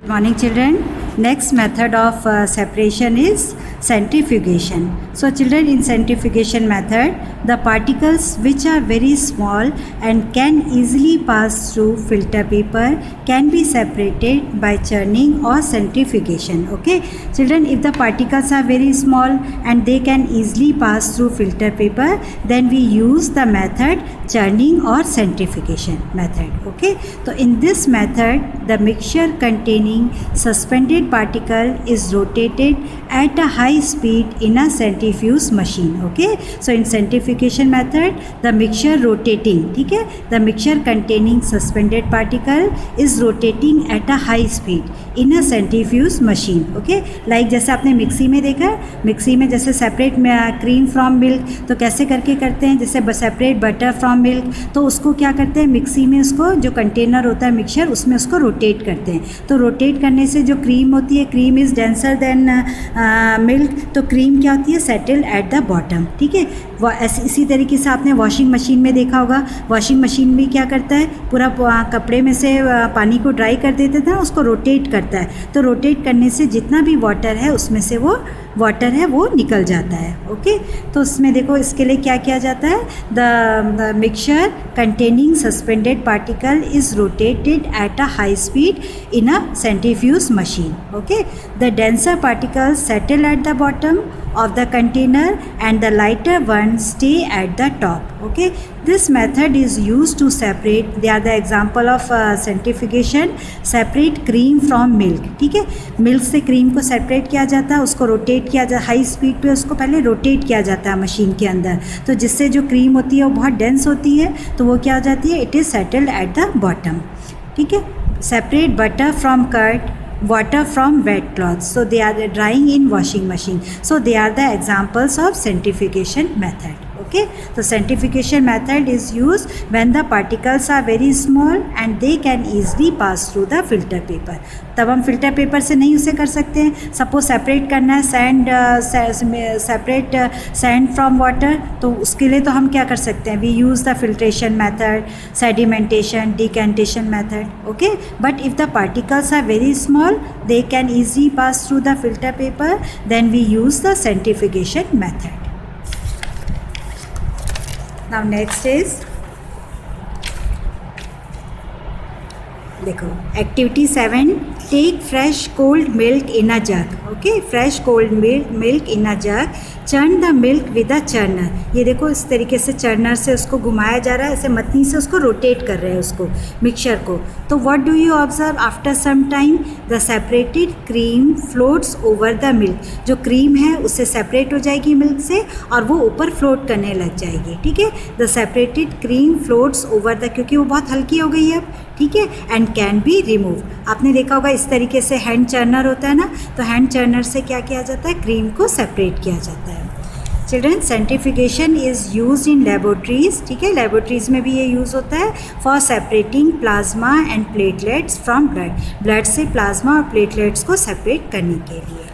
Good morning, children. Next method of separation is centrifugation. So children, in centrifugation method, the particles which are very small and can easily pass through filter paper can be separated by churning or centrifugation. Okay children, if the particles are very small and they can easily pass through filter paper, then we use the method churning or centrifugation method. Okay, so in this method, the mixture containing suspended particle is rotated at a high speed in a centrifuge machine. Okay, so in centrifugation method, the mixture rotating, ठीक है, the mixture containing suspended particle is rotating at a high speed in a centrifuge machine. Okay, like जैसे आपने mixie में देखा, mixie में जैसे separate cream from milk तो कैसे करके करते हैं, जैसे सेपरेट बटर फ्रॉम मिल्क, तो उसको क्या करते हैं, मिक्सी में उसको जो कंटेनर होता है मिक्सचर, उसमें उसको रोटेट करते हैं. तो रोटेट करने से जो क्रीम होती है, cream is denser then milk, तो क्रीम क्या होती है, सेटल एट द बॉटम. ठीक है, इसी तरीके से आपने वॉशिंग मशीन में देखा होगा, वॉशिंग मशीन भी क्या करता है, पूरा कपड़े में से पानी को ड्राई कर देता था, उसको रोटेट करता है. तो रोटेट करने से जितना भी वाटर है उसमें से वो वाटर है वो निकल जाता है. ओके, तो उसमें देखो इसके लिए क्या किया जाता है, the mixture containing suspended particle is rotated at a high speed in a centrifuge machine. Okay, the denser particles settle at the bottom of the container and the lighter ones stay at the top. Okay, this method is used to separate, they are the example of centrifugation, separate cream from milk. ठीक है, milk से cream को separate किया जाता है, उसको rotate किया जाता है हाई स्पीड पे, उसको पहले रोटेट किया जाता है मशीन के अंदर, तो जिससे जो क्रीम होती है वो बहुत डेंस होती है, तो वो क्या हो जाती है, it is settled at the bottom. ठीक है, separate butter from curd, water from wet cloths, so they are drying in washing machine, so they are the examples of centrifugation method. Okay, so centrifugation method is used when the particles are very small and they can easily pass through the filter paper. तब हम filter paper से नहीं उसे कर सकते हैं. Suppose separate करना है sand, separate sand from water, तो उसके लिए तो हम क्या कर सकते हैं, we use the filtration method, sedimentation, decantation method. Okay, but if the particles are very small, they can easily pass through the filter paper, then we use the centrifugation method. Now next is, देखो activity 7, take fresh cold milk in a jug. Okay, fresh cold milk in a jug, churn the milk with a churner. ये देखो इस तरीके से churner से उसको घुमाया जा रहा है, ऐसे मथनी से उसको रोटेट कर रहे हैं उसको मिक्सचर को. तो what do you observe, after some time the separated cream floats over the milk. जो क्रीम है उससे सेपरेट हो जाएगी मिल्क से और वो ऊपर फ्लोट करने लग जाएगी. ठीक है, the separated cream floats over the, क्योंकि वो बहुत हल्की हो गई है अब. ठीक है, एंड कैन बी रिमूव. आपने देखा होगा इस तरीके से हैंड चर्नर होता है ना, तो हैंड चर्नर से क्या किया जाता है, क्रीम को सेपरेट किया जाता है. Children, centrifugation is use in laboratories. ठीक है, लेबोरेटरीज में भी ये यूज़ होता है for separating plasma and platelets from blood. Blood से प्लाज्मा और प्लेटलेट्स को सेपरेट करने के लिए.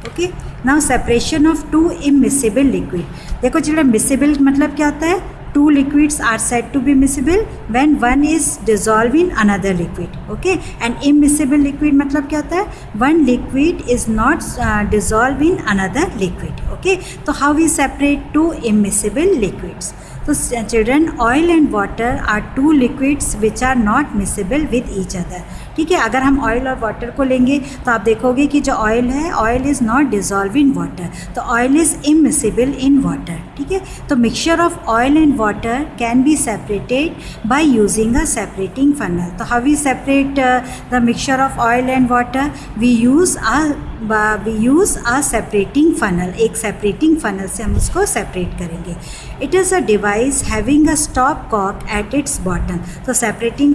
Okay, now separation of to immiscible liquid. देखो चिल्ड्रन, मिसिबल मतलब क्या होता है, two liquids are said to be miscible when one is dissolved in another liquid. Okay, and immiscible liquid मतलब क्या होता है, one liquid is not dissolved in another liquid. Okay, तो how we separate two immiscible liquids? तो children, oil and water are two liquids which are not miscible with each other. ठीक है, अगर हम ऑयल और वाटर को लेंगे तो आप देखोगे कि जो ऑयल है, oil is not dissolve in water, तो oil is immiscible in water. ठीक है, तो mixture of oil and water can be separated by using a separating funnel. तो how we separate the mixture of oil and water, we use a separating funnel. एक separating funnel से हम उसको separate करेंगे. It is a device having a stopcock at its bottom. तो separating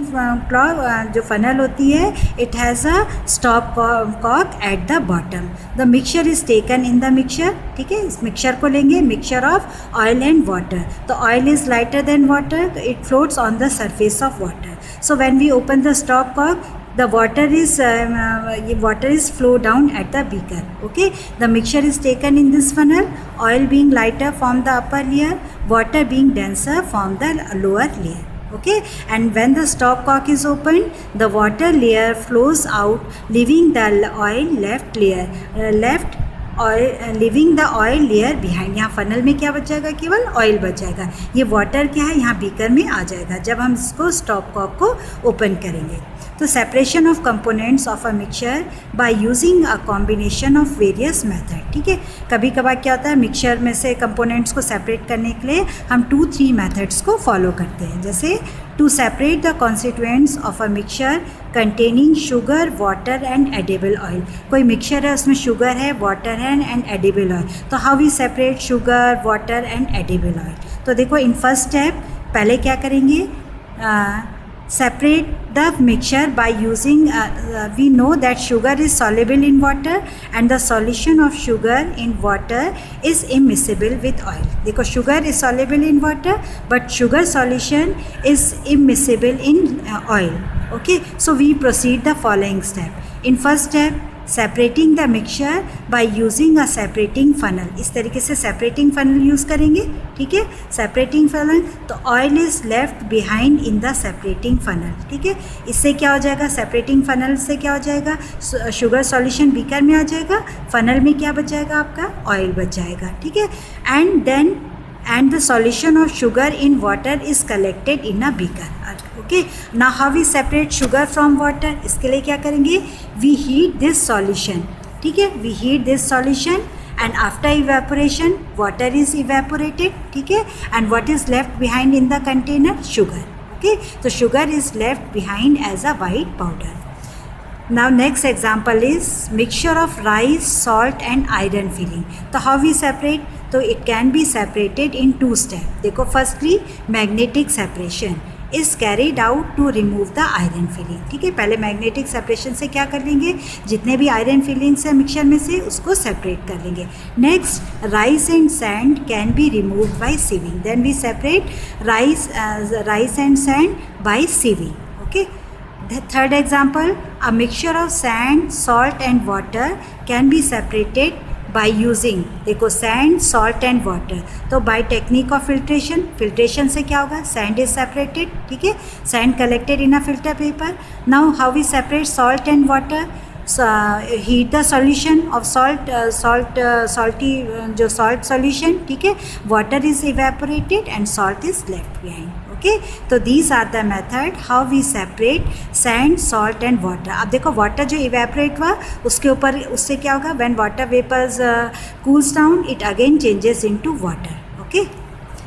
जो funnel होती है, it has a stopcock at the bottom. The mixture is taken in the mixture. ठीक है, इस मिक्सचर को लेंगे, mixture of oil and water. तो oil is lighter than water, तो it floats on the surface of water. So when we open the stop cock, the water is flow down at the beaker. Okay, the mixture is taken in this funnel, oil being lighter from the upper layer, water being denser from the lower layer. Okay, and when the stopcock is opened, the water layer flows out, leaving the oil left layer left oil living the oil layer behind. यहाँ funnel में क्या बच जाएगा, केवल oil बच जाएगा. ये water क्या है, यहाँ बीकर में आ जाएगा जब हम इसको स्टॉप कॉक को ओपन करेंगे. तो separation of components of a mixture by using a combination of various method. ठीक है, कभी कभार क्या होता है, मिक्सचर में से कंपोनेंट्स को सेपरेट करने के लिए हम 2-3 मेथड्स को फॉलो करते हैं. जैसे to separate the constituents of a mixture containing sugar, water and edible oil. कोई मिक्सचर है, उसमें शुगर है, वाटर है एंड एडिबल ऑयल. तो how we separate sugar, water and edible oil. तो देखो, इन फर्स्ट स्टेप पहले क्या करेंगे, separate the mixture by using we know that sugar is soluble in water and the solution of sugar in water is immiscible with oil. देखो, sugar is soluble in water but sugar solution is immiscible in oil. Okay, so we proceed the following step. In first step, separating the mixture by using a separating funnel. इस तरीके से separating funnel use करेंगे. ठीक है, separating funnel. तो oil is left behind in the separating funnel. ठीक है, इससे क्या हो जाएगा, सेपरेटिंग फनल से क्या हो जाएगा, शुगर सॉल्यूशन बीकर में आ जाएगा, फनल में क्या बच जाएगा, आपका ऑयल बच जाएगा. ठीक है, and then and the solution of sugar in water is collected in a beaker. Okay, now how we separate sugar from water? इसके लिए क्या करेंगे, we heat this solution. ठीक है, we heat this solution and after evaporation water is evaporated. ठीक है, and what is left behind in the container, sugar. Okay, so sugar is left behind as a white powder. Now next example is mixture of rice, salt and iron filling. So how we separate? So it can be separated in 2 steps. देखो, firstly magnetic separation is carried out to remove the iron filling. ठीक है, पहले magnetic separation से क्या कर लेंगे, जितने भी iron fillings है मिक्सचर में से उसको separate कर लेंगे. Next, rice and sand can be removed by sieving. Then we separate rice and sand by sieving. Okay. The third example, a mixture of sand, salt and water can be separated by using, देखो, sand, salt and water. तो by technique of filtration, filtration से क्या होगा, sand is separated. ठीक है, sand collected in a filter paper. Now how we separate salt and water? Heat the solution of salty जो salt solution. ठीक है, water is evaporated and salt is left behind. Okay, तो these are the method how we separate sand, salt and water. अब देखो, water जो evaporate हुआ उसके ऊपर, उससे क्या होगा, when water vapors cools down, it again changes into water. Okay,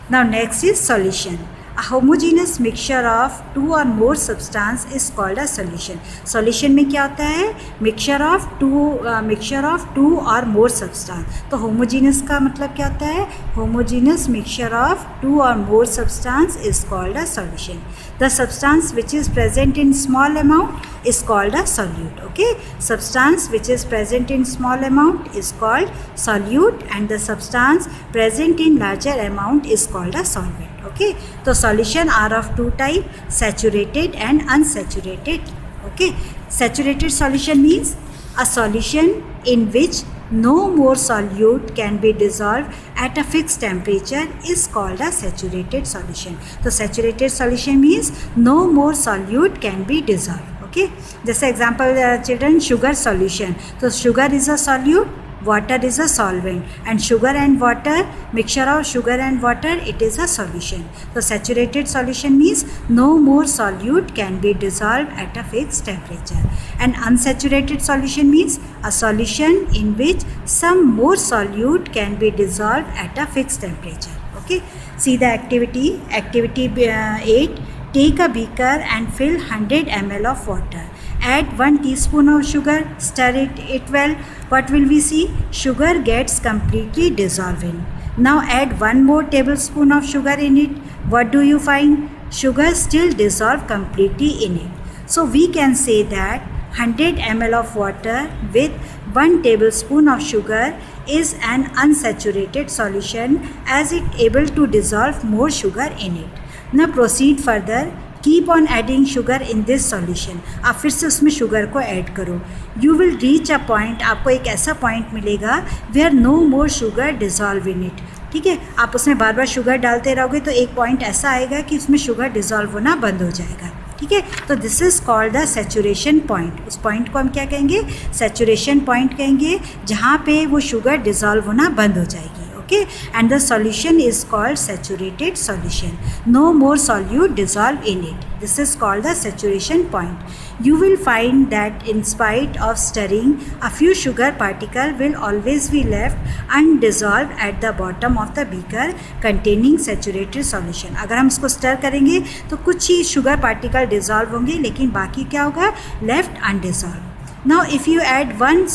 now next is solution. A homogeneous mixture of 2 or more substance is called a solution. Solution में क्या होता है, mixture of two or more substance. तो homogeneous का मतलब क्या होता है, homogeneous mixture of 2 or more substance is called a solution. The substance which is present in small amount is called a solute. Okay, substance which is present in small amount is called solute and the substance present in larger amount is called a solvent. Okay, so solution are of 2 type, saturated and unsaturated. Okay, saturated solution means a solution in which no more solute can be dissolved at a fixed temperature is called a saturated solution. So saturated solution means no more solute can be dissolved. Okay, जैसे example children, sugar solution. So sugar is a solute, water is a solvent, and sugar and water, mixture of sugar and water, it is a solution. So saturated solution means no more solute can be dissolved at a fixed temperature. And unsaturated solution means a solution in which some more solute can be dissolved at a fixed temperature. Okay, see the activity 8. Take a beaker and fill 100 ml of water. Add 1 teaspoon of sugar, stir it well. What will we see? Sugar gets completely dissolving. Now add 1 more tablespoon of sugar in it. What do you find? Sugar still dissolved completely in it. So we can say that 100 ml of water with 1 tablespoon of sugar is an unsaturated solution as it able to dissolve more sugar in it. Now proceed further. Keep on adding sugar in this solution. आप फिर से उसमें sugar को add करो. You will reach a point, आपको एक ऐसा point मिलेगा where no more sugar dissolve in it. ठीक है, आप उसमें बार बार शुगर डालते रहोगे तो एक पॉइंट ऐसा आएगा कि उसमें शुगर डिज़ोल्व होना बंद हो जाएगा, ठीक है। तो this is called the saturation point. उस पॉइंट को हम क्या कहेंगे, सैचुरेशन पॉइंट कहेंगे, जहाँ पे वो शुगर डिज़ोल्व होना बंद हो जाएगी, okay, and the solution is called saturated solution. No more solute dissolve in it. This is called the saturation point. You will find that in spite of stirring, a few sugar particle will always be left undissolved at the bottom of the beaker containing saturated solution. अगर हम इसको stir करेंगे तो कुछ ही sugar particle dissolve होंगे, लेकिन बाकी क्या होगा, left undissolved. Now if you add one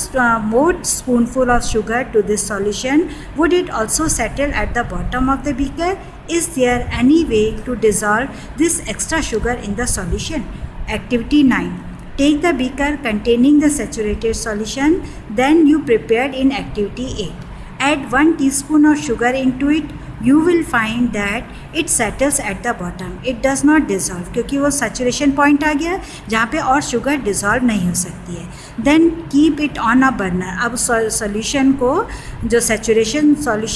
more spoonful of sugar to this solution, would it also settle at the bottom of the beaker? Is there any way to dissolve this extra sugar in the solution? Activity 9. Take the beaker containing the saturated solution then you prepared in activity 8. Add 1 teaspoon of sugar into it. You will find that it settles at the bottom. It does not dissolve, क्योंकि वो saturation point आ गया जहाँ पे और sugar dissolve नहीं हो सकती है. Then keep it on a burner. अब solution को, जो saturation solution